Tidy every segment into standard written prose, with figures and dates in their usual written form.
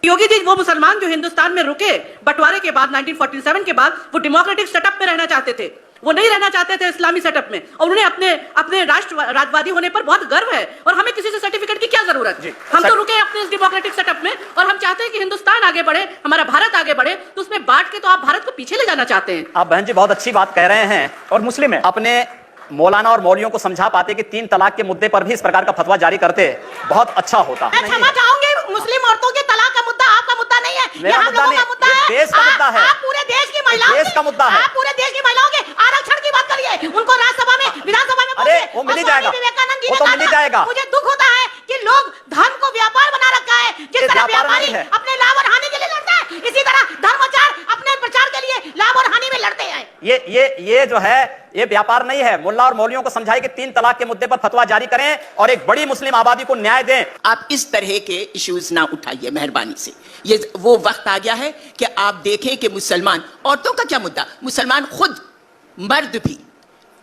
योगी जी वो मुसलमान जो हिंदुस्तान में रुके बंटवारे के बाद 1947 के बाद, वो डेमोक्रेटिक सेटअप में रहना चाहते थे, वो नहीं रहना चाहते थे इस्लामी सेटअप में, और उन्हें अपने राष्ट्रवादी होने पर बहुत गर्व है, और हमें किसी से सर्टिफिकेट की क्या जरूरत है। हम तो रुके अपने इस डेमोक्रेटिक सेटअप में, और हम चाहते हैं कि हिंदुस्तान आगे बढ़े, हमारा भारत आगे बढ़े, तो उसमें बांट के तो आप भारत को पीछे ले जाना चाहते हैं। आप बहन जी बहुत अच्छी बात कह रहे हैं, और मुस्लिम है, अपने मौलाना और मौलवियों को समझा पाते कि 3 तलाक के मुद्दे पर भी इस प्रकार का फतवा जारी करते बहुत अच्छा होता। मैं क्षमा चाहूंगी, मुस्लिम औरतों के तलाक का मुद्दा आपका मुद्दा नहीं है, मेरा मुद्दा नहीं, ये देश का मुद्दा है। आप पूरे देश की महिलाओं, देश का मुद्दा है। आप पूरे देश की महिलाओं के आरक्षण की बात करिए, उनको राज्यसभा में, विधानसभा में, अरे वो मिल जाएगा, विवेकानंद जी वो ने तो मिल जाएगा। मुझे दुख होता है कि लोग धर्म को व्यापार बना रखा है, जिस तरह व्यापारी अपने लाभ और हानि के लिए लड़ता है, इसी तरह धर्माचार अपने प्रचार के लिए लाभ और हानि में लड़ते हैं। ये जो है ये व्यापार नहीं है। मुल्ला और मौलवियों को समझाए कि 3 तलाक के मुद्दे पर फतवा जारी करें और एक बड़ी मुस्लिम आबादी को न्याय दें। आप इस तरह के इश्यूज ना उठाइए मेहरबानी से। ये वो वक्त आ गया है कि आप देखें कि मुसलमान औरतों का क्या मुद्दा, मुसलमान खुद मर्द भी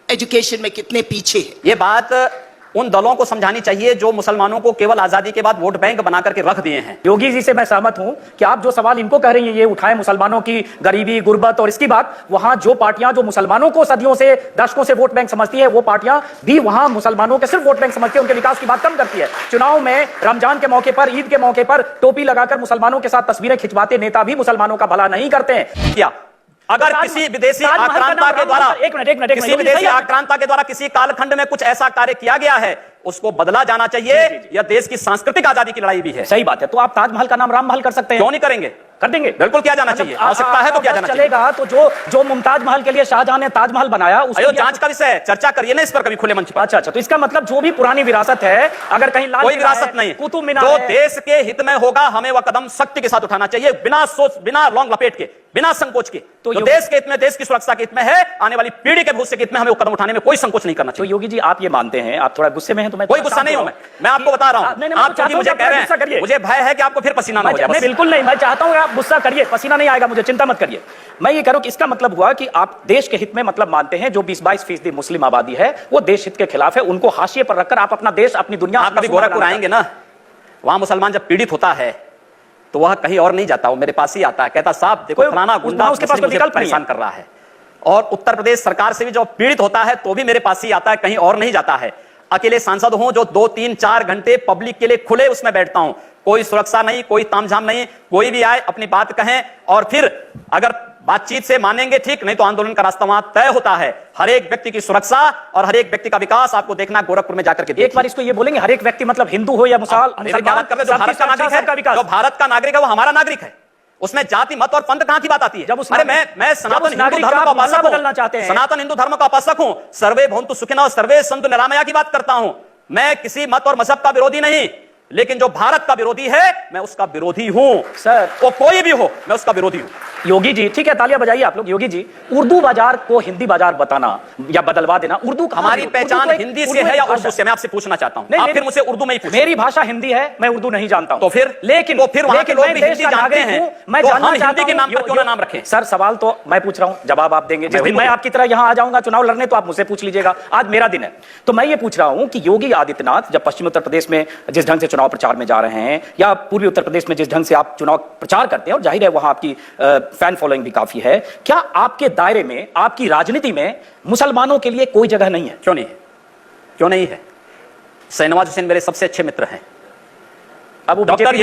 एजुकेशन में कितने पीछे है। ये बात उन दलों को समझानी चाहिए जो मुसलमानों को केवल आजादी के बाद वोट बैंक बना करके रख दिए हैं। योगी जी से मैं सहमत हूं कि आप जो सवाल इनको कह रही हैं ये उठाएं, मुसलमानों की गरीबी, गुर्बत और इसकी बात, वहां जो पार्टियां जो मुसलमानों को सदियों से, दशकों से वोट बैंक समझती है, वो पार्टियां भी वहां मुसलमानों के सिर्फ वोट बैंक समझती है, उनके विकास की बात कम करती है। चुनाव में रमजान के मौके पर, ईद के मौके पर टोपी लगाकर मुसलमानों के साथ तस्वीरें खिंचवाते नेता भी मुसलमानों का भला नहीं करते हैं। क्या अगर किसी विदेशी आक्रांता के द्वारा किसी विदेशी आक्रांता के द्वारा किसी कालखंड में कुछ ऐसा कार्य किया गया है, उसको बदला जाना चाहिए। यह देश की सांस्कृतिक आजादी की लड़ाई भी है। सही बात है। तो आप ताजमहल का नाम राम महल कर सकते हैं, क्यों नहीं करेंगे? कर देंगे, बिल्कुल किया जाना चाहिए। आवश्यकता है तो किया जाना चलेगा। तो जो मुमताज महल के लिए शाहजहां ने ताजमहल बनाया, उसको जांच का विषय है, चर्चा करिए ना इस पर कभी खुले मंच पर। अच्छा, तो इसका मतलब जो भी पुरानी विरासत है, अगर कहीं लाल कोई विरासत नहीं, कुतुब मीनार जो देश के हित में होगा हमें वह कदम सख्ती के साथ उठाना चाहिए, बिना सोच, बिना लौंग लपेट के, बिना संकोच के। तो देश के हित में, देश की सुरक्षा के हित में है, आने वाली पीढ़ी के भविष्य के हित में हमें वो कदम उठाने में कोई संकोच नहीं करना चाहिए। तो योगी जी आप ये मानते हैं, आप थोड़ा गुस्से में हैं, तो मैं कोई गुस्सा नहीं हूं, मैं आपको बता रहा हूं। आप जो मुझे कह रहे हैं, मुझे भय है कि आपको फिर पसीना ना हो जाए। बिल्कुल नहीं, मैं चाहता हूं आप गुस्सा करिए, पसीना नहीं आएगा मुझे, चिंता मत करिए। मैं ये करूं कि इसका मतलब हुआ कि आप देश के हित में मतलब मानते हैं, जो 20-22% मुस्लिम आबादी है वो देश हित के खिलाफ है, उनको हाशिए पर रखकर आप अपना देश, अपनी दुनिया। आप कभी गोरखपुर आएंगे ना, वहां मुसलमान जब पीड़ित होता है तो वह कहीं और नहीं जाता, वो मेरे पास ही आता है, कहता साहब देखो फलाना गुंडा उसके पास विकल्प परेशान कर रहा है। और उत्तर प्रदेश सरकार से भी जो पीड़ित होता है तो भी मेरे पास ही आता है, कहीं और नहीं जाता है। अकेले सांसद हूं जो 2-3-4 घंटे पब्लिक के लिए खुले उसमें बैठता हूं, कोई सुरक्षा नहीं, कोई तामझाम नहीं, कोई भी आए अपनी बात कहें, और फिर अगर बातचीत से मानेंगे ठीक, नहीं तो आंदोलन का रास्ता वहां तय होता है। हर एक व्यक्ति की सुरक्षा और हर एक व्यक्ति का विकास आपको देखना गोरखपुर में जाकर के। एक बार इसको ये बोलेंगे, हर एक व्यक्ति मतलब हिंदू हो या मुसलमान, जो भारत का नागरिक है, जो भारत का नागरिक है वो हमारा नागरिक है, उसमें जाति मत और पंथ कहां की बात आती है? अरे मैं सनातन हिंदू धर्म का उपासक हूं, सनातन हिंदू धर्म का उपासक हूं, सर्वे भवन्तु सुखिनः सर्वे सन्तु निरामया की बात करता हूं। मैं किसी मत और मजहब का विरोधी नहीं, लेकिन जो भारत का विरोधी है मैं उसका विरोधी हूं सर, वो कोई भी हो मैं उसका विरोधी हूं। योगी जी ठीक है, तालियां बजाइए आप लोग। योगी जी, उर्दू बाजार को हिंदी बाजार बताना या बदलवा देना, उर्दू हमारी पहचान हिंदी से है या उर्दू से? मैं आपसे पूछना चाहता हूं, आप फिर मुझसे उर्दू में ही पूछिए। मेरी भाषा हिंदी है, मैं उर्दू नहीं जानता हूं। तो फिर लेकिन वहां के लोग भी हिंदी जानते हैं, मैं जानना चाहता हूं के नाम पर क्यों ना नाम रखें? सर सवाल तो मैं पूछ रहा हूं, जवाब आप देंगे। जिस दिन मैं आपकी तरह यहां आ जाऊंगा चुनाव लड़ने तो आप मुझसे पूछ लीजिएगा, आज मेरा दिन है। तो मैं ये पूछ रहा हूं कि योगी आदित्यनाथ जब पश्चिमी उत्तर प्रदेश में जिस ढंग से चुनाव प्रचार में जा रहे हैं, या पूर्वी उत्तर प्रदेश में जिस ढंग से आप चुनाव प्रचार करते हैं, और जाहिर है वहां आपकी फैन फॉलोइंग भी काफी है, क्या आपके दायरे में, आपकी राजनीति में मुसलमानों के लिए कोई जगह नहीं है? क्यों नहीं है? क्यों नहीं है? शाहनवाज हुसैन मेरे सबसे अच्छे मित्र हैं। अब डॉक्टर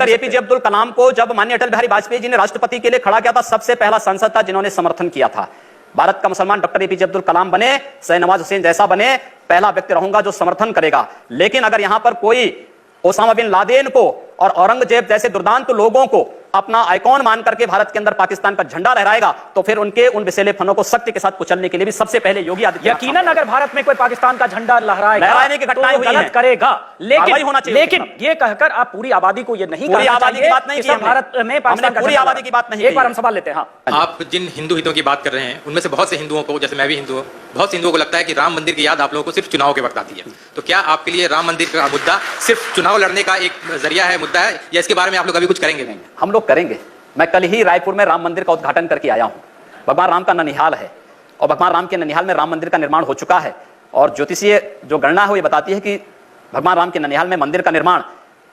एपीजे अब्दुल कलाम को जब माननीय अटल बिहारी वाजपेयी जी ने राष्ट्रपति के लिए खड़ा किया था, सबसे पहला सांसद था जिन्होंने समर्थन किया था। भारत का मुसलमान डॉक्टर एपीजे अब्दुल कलाम बने, शाहनवाज हुसैन जैसा बने, पहला व्यक्ति रहूंगा जो समर्थन करेगा। लेकिन अगर यहां पर कोई ओसामा बिन लादेन को और औरंगजेब जैसे दुर्दांत लोगों को अपना आइकॉन मान करके भारत के अंदर पाकिस्तान का झंडा लहराएगा, तो फिर उनके उन विषैले फनों को सख्ती के साथ कुचलने के लिए भी सबसे पहले योगी आदित्यनाथ। यकीनन अगर भारत में कोई पाकिस्तान का झंडा लहराने की घटनाएं हुई हैं, करेगा, लेकिन ये कहकर आप पूरी आबादी को ये नहीं, पूरी आबादी की बात नहीं की भारत में पाकिस्तान पूरी आबादी की बात नहीं। एक बार हम सवाल लेते हैं। हाँ, आप जिन हिंदू हितों की बात कर रहे हैं उनमें से बहुत से हिंदुओं को, जैसे मैं भी हिंदू हूँ, बहुत से हिंदुओं को लगता है कि राम मंदिर की याद आप लोगों को सिर्फ चुनाव के वक्त आती है। तो क्या आपके लिए राम मंदिर का मुद्दा सिर्फ चुनाव लड़ने का एक जरिया है, मुद्दा है, या इसके बारे में आप लोग अभी कुछ करेंगे? नहीं, हम लोग करेंगे। मैं कल ही रायपुर में राम मंदिर का उद्घाटन करके आया हूं। भगवान राम का ननिहाल है और भगवान राम के ननिहाल में राम मंदिर का निर्माण हो चुका है, और ज्योतिषीय जो गणना है वो ये बताती है कि भगवान राम के ननिहाल में मंदिर का निर्माण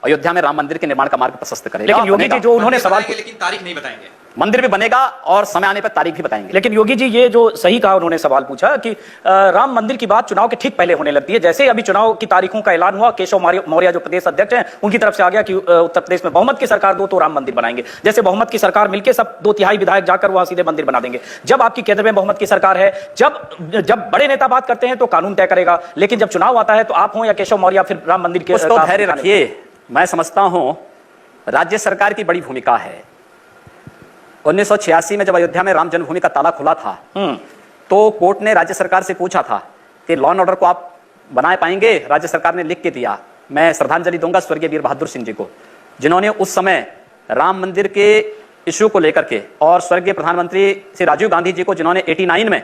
अयोध्या में राम मंदिर के निर्माण का मार्ग प्रशस्त करेगा। लेकिन योगी जी जो उन्होंने सवाल, लेकिन तारीख नहीं बताएंगे। मंदिर भी बनेगा और समय आने पर तारीख भी बताएंगे। लेकिन योगी जी ये जो सही कहा उन्होंने सवाल पूछा कि राम मंदिर की बात चुनाव के ठीक पहले होने लगती है। जैसे अभी चुनाव की तारीखों का ऐलान हुआ, केशव मौर्य जो प्रदेश अध्यक्ष हैं उनकी तरफ से आ गया कि उत्तर प्रदेश में बहुमत की सरकार दो तो राम मंदिर बनाएंगे। जैसे बहुमत की सरकार मिलकर सब 2/3 विधायक जाकर वहां सीधे मंदिर बना देंगे। जब आपकी केंद्र में बहुमत की सरकार है, जब बड़े नेता बात करते हैं तो कानून तय करेगा, लेकिन जब चुनाव आता है तो आप हो या केशव मौर्य फिर राम मंदिर के धैर्य रखिए। मैं समझता हूं राज्य सरकार की बड़ी भूमिका है। 1986 में जब अयोध्या में राम जन्मभूमि का ताला खुला था तो कोर्ट ने राज्य सरकार से पूछा था कि लॉ एंड ऑर्डर को आप बना पाएंगे। राज्य सरकार ने लिख के दिया। मैं श्रद्धांजलि दूंगा स्वर्गीय वीर बहादुर सिंह जी को, जिन्होंने उस समय राम मंदिर के इश्यू को लेकर के, और स्वर्गीय प्रधानमंत्री श्री राजीव गांधी जी को, जिन्होंने 89 में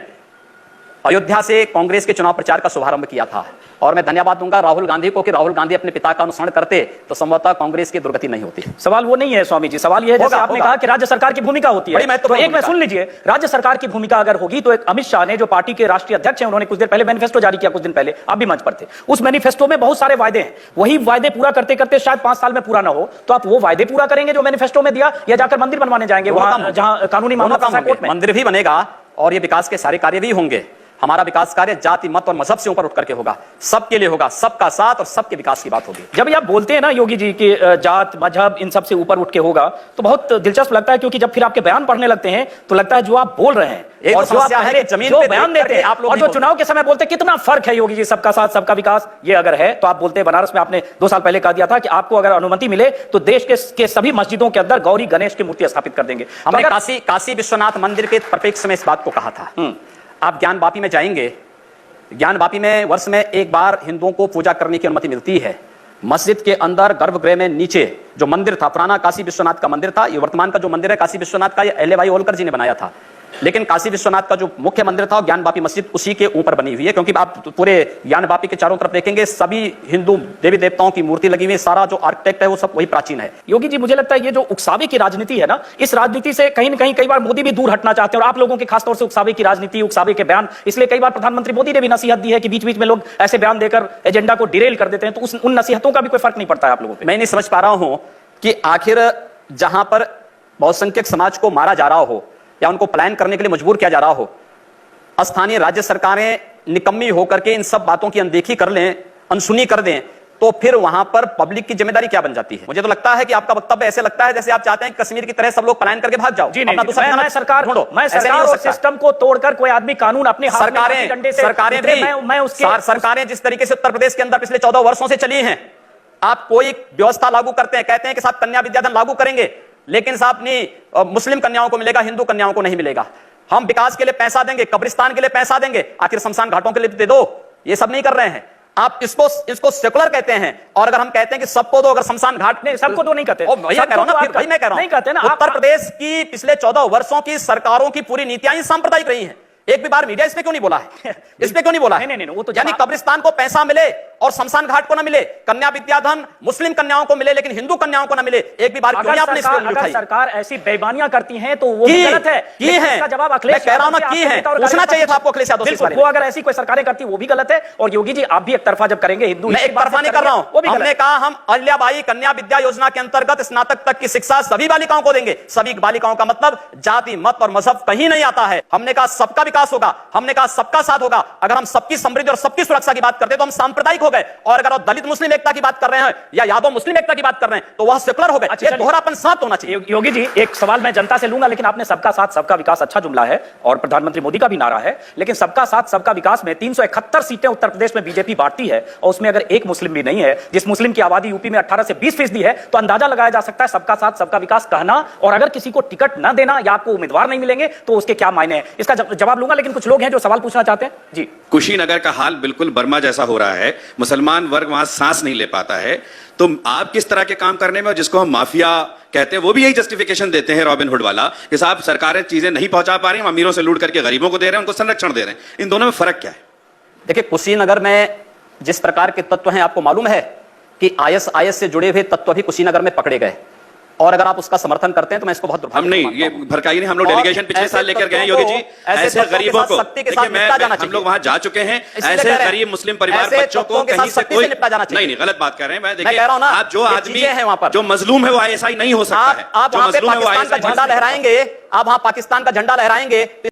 अयोध्या से कांग्रेस के चुनाव प्रचार का शुभारंभ किया था। और मैं धन्यवाद दूंगा राहुल गांधी को कि राहुल गांधी अपने पिता का अनुसरण करते तो संभवतः कांग्रेस की दुर्गति नहीं होती। सवाल वो नहीं है स्वामी जी, सवाल ये है जैसे आपने कहा कि राज्य सरकार की भूमिका होती है, तो एक में सुन लीजिए, राज्य सरकार की भूमिका अगर होगी तो एक अमित शाह ने जो पार्टी के राष्ट्रीय अध्यक्ष हैं, उन्होंने कुछ देर पहले मैनिफेस्टो जारी किया, कुछ दिन पहले आप भी मंच पर थे। उस मैनिफेस्टो में बहुत सारे वायदे हैं, वही वायदे पूरा करते करते शायद 5 साल में पूरा ना हो, तो आप वो वायदे पूरा करेंगे जो मैनिफेस्टो में दिया, या जाकर मंदिर बनवाने जाएंगे वहां जहां कानूनी मामला कोर्ट में? मंदिर भी बनेगा और ये विकास के सारे कार्य भी होंगे। हमारा विकास कार्य जाति मत और मजहब से ऊपर उठ करके होगा, सबके लिए होगा, सबका साथ और सबके विकास की बात होगी। जब आप बोलते हैं ना योगी जी कि जात मजहब इन सब से ऊपर उठ के होगा, तो बहुत दिलचस्प लगता है, क्योंकि जब फिर आपके बयान पढ़ने लगते हैं तो लगता है जो आप बोल रहे हैं और जो आप पहले जमीन पे बयान देते हैं आप लोग और जो चुनाव के समय बोलते हैं, कितना फर्क है योगी जी। सबका साथ सबका विकास ये अगर है तो आप बोलते हैं, बनारस में आपने 2 साल पहले कह दिया था कि आपको अगर अनुमति मिले तो देश के सभी मस्जिदों के अंदर गौरी गणेश की मूर्ति स्थापित कर देंगे। हमने काशी विश्वनाथ मंदिर के परिप्रेक्ष्य में इस बात को कहा था। आप ज्ञान वापी में जाएंगे, ज्ञान वापी में वर्ष में एक बार हिंदुओं को पूजा करने की अनुमति मिलती है। मस्जिद के अंदर गर्भगृह में नीचे जो मंदिर था, पुराना काशी विश्वनाथ का मंदिर था। ये वर्तमान का जो मंदिर है काशी विश्वनाथ का, ये अहिल्याबाई होलकर जी ने बनाया था। लेकिन काशी विश्वनाथ का जो मुख्य मंदिर था ज्ञान वापी मस्जिद उसी के ऊपर बनी हुई है, क्योंकि आप पूरे ज्ञान वापी के चारों तरफ देखेंगे सभी हिंदू देवी देवताओं की मूर्ति लगी हुई है। सारा जो आर्किटेक्ट है वो सब वही प्राचीन है। योगी जी मुझे लगता है ये जो उकसावे की राजनीति है ना, इस राजनीति से कहीं न कहीं कई बार मोदी भी दूर हटना चाहते हैं, और आप लोगों के खासतौर से उकसावे की राजनीति, उकसावे के बयान, इसलिए कई बार प्रधानमंत्री मोदी ने भी नसीहत दी है कि बीच बीच में लोग ऐसे बयान देकर एजेंडा को डिरेल कर देते हैं, तो उन नसीहतों का भी कोई फर्क नहीं पड़ता है आप लोगों पे? मैं नहीं समझ पा रहा हूं कि आखिर जहां पर बहुसंख्यक समाज को मारा जा रहा हो या उनको पलायन करने के लिए मजबूर किया जा रहा हो, स्थानीय राज्य सरकारें निकम्मी होकर के इन सब बातों की अनदेखी कर लें, अनसुनी कर दें, तो फिर वहां पर पब्लिक की जिम्मेदारी क्या बन जाती है? मुझे तो लगता है कि आपका वक्तव्य ऐसे लगता है जैसे आप चाहते हैं कि कश्मीर की तरह सब लोग पलायन करके भाग जाओ। जी नहीं, मैं सरकार और सिस्टम को तोड़कर कोई आदमी कानून अपने हाथ में डंडे से, सरकारें जिस तरीके से उत्तर प्रदेश के अंदर पिछले 14 वर्षों से चली हैं, आप कोई व्यवस्था लागू करते हैं, कहते हैं कि साहब कन्या विद्याधन लागू करेंगे, लेकिन साहब नहीं मुस्लिम कन्याओं को मिलेगा, हिंदू कन्याओं को नहीं मिलेगा। हम विकास के लिए पैसा देंगे, कब्रिस्तान के लिए पैसा देंगे, आखिर शमशान घाटों के लिए दे दो। ये सब नहीं कर रहे हैं आप। इसको सेकुलर कहते हैं, और अगर हम कहते हैं कि सबको दो, अगर शमशान घाट नहीं, सबको दो नहीं कहते। भैया कह रहा हूं ना, फिर भाई मैं कह रहा हूं, उत्तर प्रदेश की पिछले 14 वर्षों की सरकारों की पूरी नीतियां ही सांप्रदायिक रही हैं। एक भी बार मीडिया इस पे क्यों नहीं बोला है? इस पे क्यों नहीं बोला है? नहीं, वो तो यानी कब्रिस्तान को पैसा मिले और शमशान घाट को ना मिले, कन्या विद्याधन मुस्लिम कन्याओं को मिले लेकिन हिंदू कन्याओं को ना मिले, एक भी बार क्यों नहीं आपने इसको उठाई? सरकार ऐसी बेईमानियां करती है तो वो गलत है। की है, इसका जवाब अखिलेश, मैं कह रहा हूं ना, की है, पूछना चाहिए था आपको अखिलेश यादव से इस बारे में। वो अगर ऐसी कोई सरकारें करती वो भी गलत है। और योगी जी आप भी एक तरफा जब करेंगे हिंदू, मैं एक तरफा नहीं कर रहा हूं। हमने कहा हम अहिल्याबाई कन्या विद्या योजना के अंतर्गत स्नातक तक की शिक्षा सभी बालिकाओं को देंगे। सभी बालिकाओं का मतलब जाति मत और मजहब कहीं नहीं आता है। हमने कहा सबका विकास होगा, हमने कहा सबका साथ होगा। अगर हम सबकी समृद्धि और सबकी सुरक्षा की बात करते हैं तो हम सांप्रदायिक हो गए, और अगर दलित मुस्लिम एकता की बात कर रहे हैं या यादव मुस्लिम एकता की बात कर रहे हैं तो वह सेकुलर हो गए। दोहरापन साथ होना चाहिए। योगी जी एक सवाल मैं जनता से लूंगा, लेकिन आपने सबका साथ सबका विकास अच्छा जुमला है और प्रधानमंत्री मोदी का भी नारा है, लेकिन सबका साथ सबका विकास में 371 सीटें उत्तर प्रदेश में बीजेपी बांटती है और उसमें अगर एक मुस्लिम भी नहीं है, जिस मुस्लिम की आबादी यूपी में 18 से 20% है, तो अंदाजा लगाया जा सकता है सबका साथ सबका विकास कहना और अगर किसी को टिकट न देना या आपको उम्मीदवार नहीं मिलेंगे तो उसके क्या मायने हैं। इसका जवाब लूंगा, लेकिन कुछ लोग हैं जो सवाल पूछना चाहते हैं। जी, कुशीनगर का हाल बिल्कुल बर्मा जैसा हो रहा है, मुसलमान वर्ग वहां सांस नहीं ले पाता है, तो आप किस तरह के काम करने में, और जिसको हम माफिया कहते हैं वो भी यही जस्टिफिकेशन देते हैं रॉबिन हुड वाला कि साहब सरकारें चीजें नहीं पहुंचा पा रही हैं, अमीरों से लूट करके गरीबों को दे रहे हैं, उनको संरक्षण दे रहे हैं, इन दोनों में फर्क क्या है? देखिए कुशीनगर में जिस प्रकार के तत्व हैं आपको मालूम है कि आईएसआईएस से जुड़े हुए तत्व भी कुशीनगर में पकड़े गए। और अगर आप उसका समर्थन करते हैं तो मैं इसको बहुत हम नहीं, ये भड़काई नहीं, हम लोग और डेलीगेशन पिछले ऐसे साल लेकर गए हैं तत्वों योगी जी। को, ऐसे तत्वों के गरीबों साथ को, सख्ती के देखिए साथ निपटा जाना हम चाहिए। लोग वहां जा चुके हैं, इसलिए ऐसे कह रहे हैं, गरीब मुस्लिम परिवार ऐसे बच्चों को तत्वों के कहीं साथ से सख्ती कोई से निपटा जाना चाहिए। नहीं, गलत बात कर रहे हैं। मैं कह रहा हूं ना, देखिए, आप जो ये आदमी चीजें हैं वहां पर। जो मजलूम है वो आईएसआई नहीं हो सकता है। आप जो वहां पे मजलूम है वो पाकिस्तान का ISI झंडा लहराएंगे, आप वहां पाकिस्तान का झंडा लहराएंगे